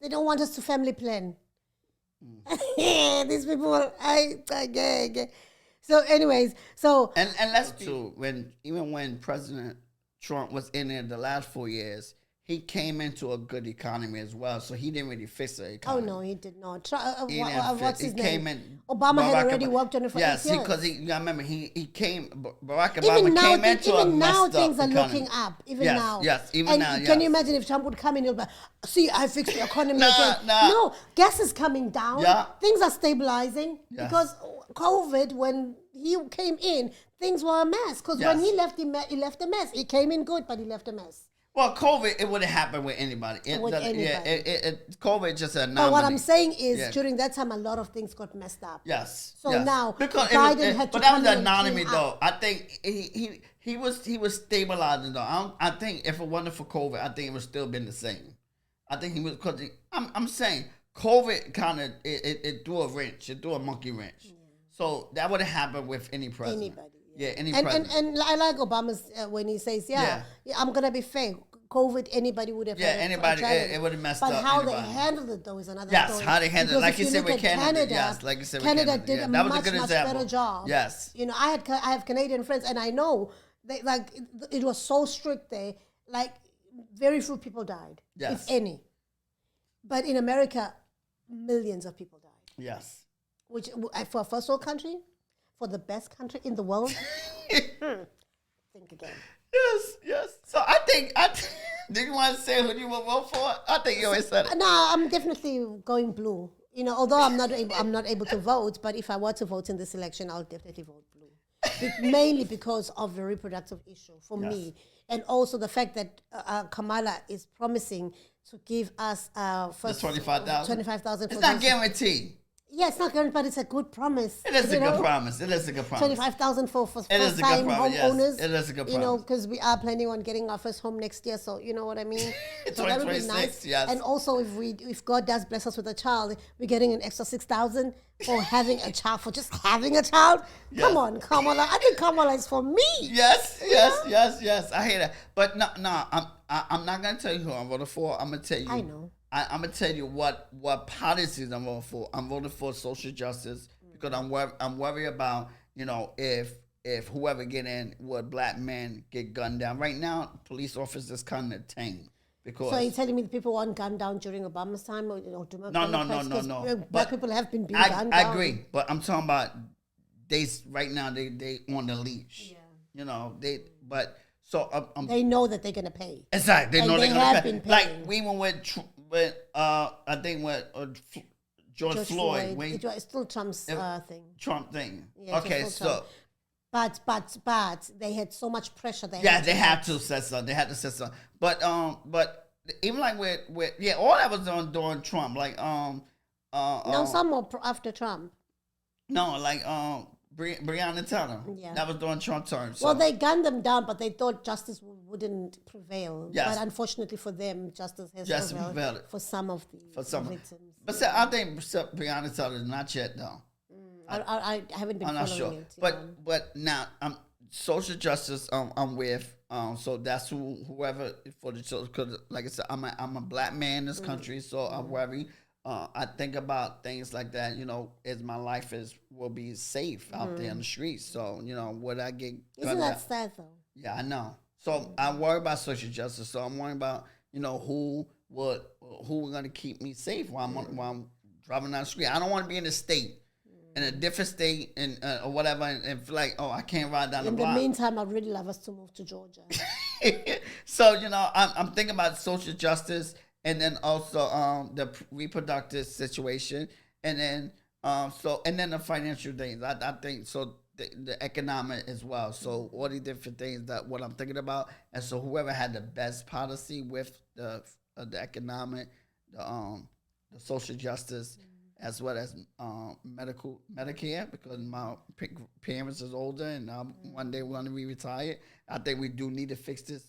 [SPEAKER 1] They don't want us to family plan. These people, So anyways,
[SPEAKER 2] and that's true. Even when President Trump was in there the last 4 years, he came into a good economy as well, so he didn't really fix the economy.
[SPEAKER 1] Oh no, he did not.
[SPEAKER 2] What's
[SPEAKER 1] his
[SPEAKER 2] name?
[SPEAKER 1] Name? Obama had already worked on it for 8 years.
[SPEAKER 2] Yes, because I remember he came. Barack Obama came into a
[SPEAKER 1] even now
[SPEAKER 2] messed
[SPEAKER 1] things
[SPEAKER 2] up
[SPEAKER 1] are
[SPEAKER 2] economy.
[SPEAKER 1] looking up.
[SPEAKER 2] Even now.
[SPEAKER 1] Can you imagine if Trump would come in and be like, see, I fixed the economy again. No, gas is coming down.
[SPEAKER 2] Yeah.
[SPEAKER 1] Things are stabilizing because COVID, when he came in, things were a mess. Because when he left a mess. He came in good, but he left a mess.
[SPEAKER 2] Well, COVID, it wouldn't happen with anybody. COVID just an anomaly.
[SPEAKER 1] But what I'm saying is, during that time, a lot of things got messed up.
[SPEAKER 2] Yes.
[SPEAKER 1] So now,
[SPEAKER 2] because
[SPEAKER 1] Biden had to
[SPEAKER 2] but that
[SPEAKER 1] come
[SPEAKER 2] was
[SPEAKER 1] in
[SPEAKER 2] an anomaly,
[SPEAKER 1] and
[SPEAKER 2] though. I think he was stabilizing, though. I think if it wasn't for COVID, I think it would still been the same. I think he was, because I'm saying COVID kind of it threw a wrench, it threw a monkey wrench. Yeah. So that would have happened with any president.
[SPEAKER 1] Anybody.
[SPEAKER 2] Yeah, any president.
[SPEAKER 1] And I like Obama's when he says, I'm gonna be fair. COVID, anybody would have.
[SPEAKER 2] Anybody, it would have messed up.
[SPEAKER 1] But how they handled it, though, is another story.
[SPEAKER 2] Yes, how they handled it, like you said with Canada. Yes, like you said with Canada.
[SPEAKER 1] Canada did a much better job.
[SPEAKER 2] Yes.
[SPEAKER 1] I have Canadian friends, and I know it was so strict there. Like very few people died, if any. But in America, millions of people died.
[SPEAKER 2] Yes.
[SPEAKER 1] Which for a first world country, for the best country in the world, think again.
[SPEAKER 2] Yes. So I think do you want to say who you will vote for? I think you always said it.
[SPEAKER 1] No, I'm definitely going blue. Although I'm not able to vote, but if I were to vote in this election, I'll definitely vote blue. mainly because of the reproductive issue for me. And also the fact that Kamala is promising to give us first
[SPEAKER 2] 25,000.
[SPEAKER 1] 25,000.
[SPEAKER 2] It's not guaranteed.
[SPEAKER 1] Yeah, it's not guaranteed, but it's a good promise.
[SPEAKER 2] It is a good promise. It is a good promise.
[SPEAKER 1] 25,000 for first
[SPEAKER 2] It is a good
[SPEAKER 1] time
[SPEAKER 2] promise, yes.
[SPEAKER 1] homeowners.
[SPEAKER 2] It is a good
[SPEAKER 1] You know,
[SPEAKER 2] promise.
[SPEAKER 1] because we are planning on getting our first home next year, so you know what I mean. So that would be
[SPEAKER 2] 2026,
[SPEAKER 1] nice.
[SPEAKER 2] yes.
[SPEAKER 1] And also, if God does bless us with a child, we're getting an extra 6,000 for having a child, for just having a child. Come on, Kamala. I think Kamala is for me.
[SPEAKER 2] Yes. I hear that. But no, I'm not gonna tell you who I'm voting for. I'm gonna tell you.
[SPEAKER 1] I know.
[SPEAKER 2] I'm gonna tell you what policies I'm voting for. I'm voting for social justice because I'm worried about, you know, if whoever get in, would black men get gunned down. Right now, police officers kind of tame because.
[SPEAKER 1] So you're telling me the people weren't gunned down during Obama's time, or
[SPEAKER 2] No.
[SPEAKER 1] Black
[SPEAKER 2] But
[SPEAKER 1] people have been being
[SPEAKER 2] I
[SPEAKER 1] gunned down.
[SPEAKER 2] agree, but I'm talking about right now they on the leash. Yeah. You know
[SPEAKER 1] They know that they're gonna pay.
[SPEAKER 2] Exactly. They
[SPEAKER 1] And
[SPEAKER 2] know
[SPEAKER 1] they
[SPEAKER 2] they're
[SPEAKER 1] have
[SPEAKER 2] gonna pay.
[SPEAKER 1] been paying.
[SPEAKER 2] Like we went with I think with George Floyd.
[SPEAKER 1] It's still Trump's thing.
[SPEAKER 2] Trump thing.
[SPEAKER 1] Yeah,
[SPEAKER 2] Okay,
[SPEAKER 1] it's
[SPEAKER 2] so
[SPEAKER 1] still Trump. But they had so much pressure.
[SPEAKER 2] they had to say something. They had to say something. But even like with all that was during Trump. Like
[SPEAKER 1] No, some more after Trump.
[SPEAKER 2] no, like Breonna Taylor.
[SPEAKER 1] Yeah.
[SPEAKER 2] That was during Trump term. So.
[SPEAKER 1] Well, they gunned them down, but they thought justice wouldn't prevail.
[SPEAKER 2] Yes.
[SPEAKER 1] But unfortunately for them, justice has
[SPEAKER 2] Justice
[SPEAKER 1] prevailed
[SPEAKER 2] prevailed.
[SPEAKER 1] for some of the victims.
[SPEAKER 2] But see, I think Breonna Taylor is not yet though.
[SPEAKER 1] I haven't been
[SPEAKER 2] I'm not
[SPEAKER 1] following
[SPEAKER 2] sure.
[SPEAKER 1] it.
[SPEAKER 2] But now social justice. I'm with. So that's whoever for the children. Because like I said, I'm a black man in this country, so I'm worried. I think about things like that. You know, as my life will be safe out there in the streets. So you know, would I get?
[SPEAKER 1] Isn't that sad though?
[SPEAKER 2] Yeah, I know. So I worry about social justice. So I'm worried about who we're gonna keep me safe while I'm driving down the street. I don't want to be in a state. In a different state and or whatever, and feel like, I can't ride down the block.
[SPEAKER 1] In the meantime, I'd really love us to move to Georgia.
[SPEAKER 2] So I'm thinking about social justice, and then also the reproductive situation, and then the financial things. I think so. The economic as well. So all these different things that what I'm thinking about, and so whoever had the best policy with the economic, the social justice. As well as Medicare, because my parents is older and one day we're going to be retired. I think we do need to fix this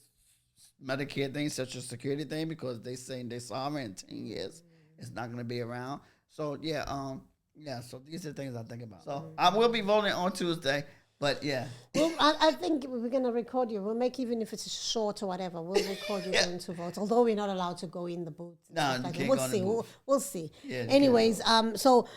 [SPEAKER 2] Medicare thing, Social Security thing, because they saying they saw it in 10 years. It's not going to be around. So, so these are the things I think about. So, I will be voting on Tuesday, but yeah.
[SPEAKER 1] Well, I think we're going to record you. We'll make, even if it's short or whatever, we'll record you going to vote, although we're not allowed to go in the booth.
[SPEAKER 2] No, you
[SPEAKER 1] like
[SPEAKER 2] can't
[SPEAKER 1] we'll
[SPEAKER 2] go in
[SPEAKER 1] see.
[SPEAKER 2] the booth.
[SPEAKER 1] We'll see.
[SPEAKER 2] Yeah,
[SPEAKER 1] anyways, so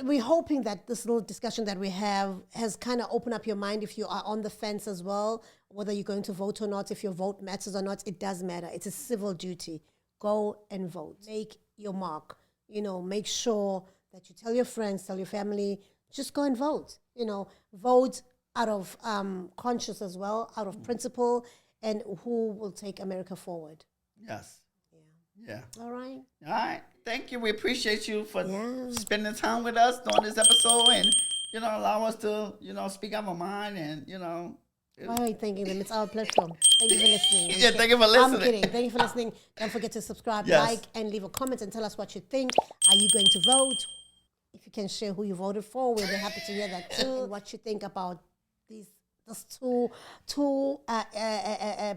[SPEAKER 1] we're hoping that this little discussion that we have has kind of opened up your mind if you are on the fence as well, whether you're going to vote or not, if your vote matters or not. It does matter. It's a civil duty. Go and vote. Make your mark. Make sure that you tell your friends, tell your family, just go and vote. Vote out of conscience as well, out of principle, and who will take America forward.
[SPEAKER 2] Yes. Yeah.
[SPEAKER 1] All right.
[SPEAKER 2] All right. Thank you. We appreciate you for spending time with us on this episode and, allow us to, speak out our mind and,
[SPEAKER 1] Why are you thanking them? It's our platform. Thank you for listening.
[SPEAKER 2] Yeah, thank you for listening.
[SPEAKER 1] I'm kidding. Thank you for listening. Don't forget to subscribe, like, and leave a comment and tell us what you think. Are you going to vote? If you can share who you voted for, we'll be happy to hear that too. And what you think about these two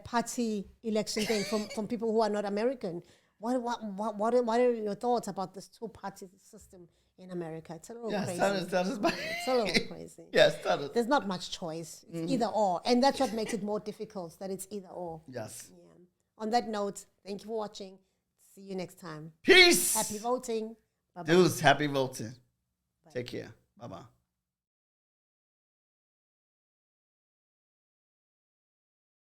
[SPEAKER 1] party election thing from people who are not American. What are your thoughts about this two-party system in America? It's a little crazy.
[SPEAKER 2] Tell us.
[SPEAKER 1] It's a little crazy.
[SPEAKER 2] Yes, tell us.
[SPEAKER 1] There's not much choice. It's either or. And that's what makes it more difficult, that it's either or.
[SPEAKER 2] Yes.
[SPEAKER 1] Yeah. On that note, thank you for watching. See you next time.
[SPEAKER 2] Peace.
[SPEAKER 1] Happy voting. Bye-bye.
[SPEAKER 2] Dudes, happy voting. Take care. Bye-bye.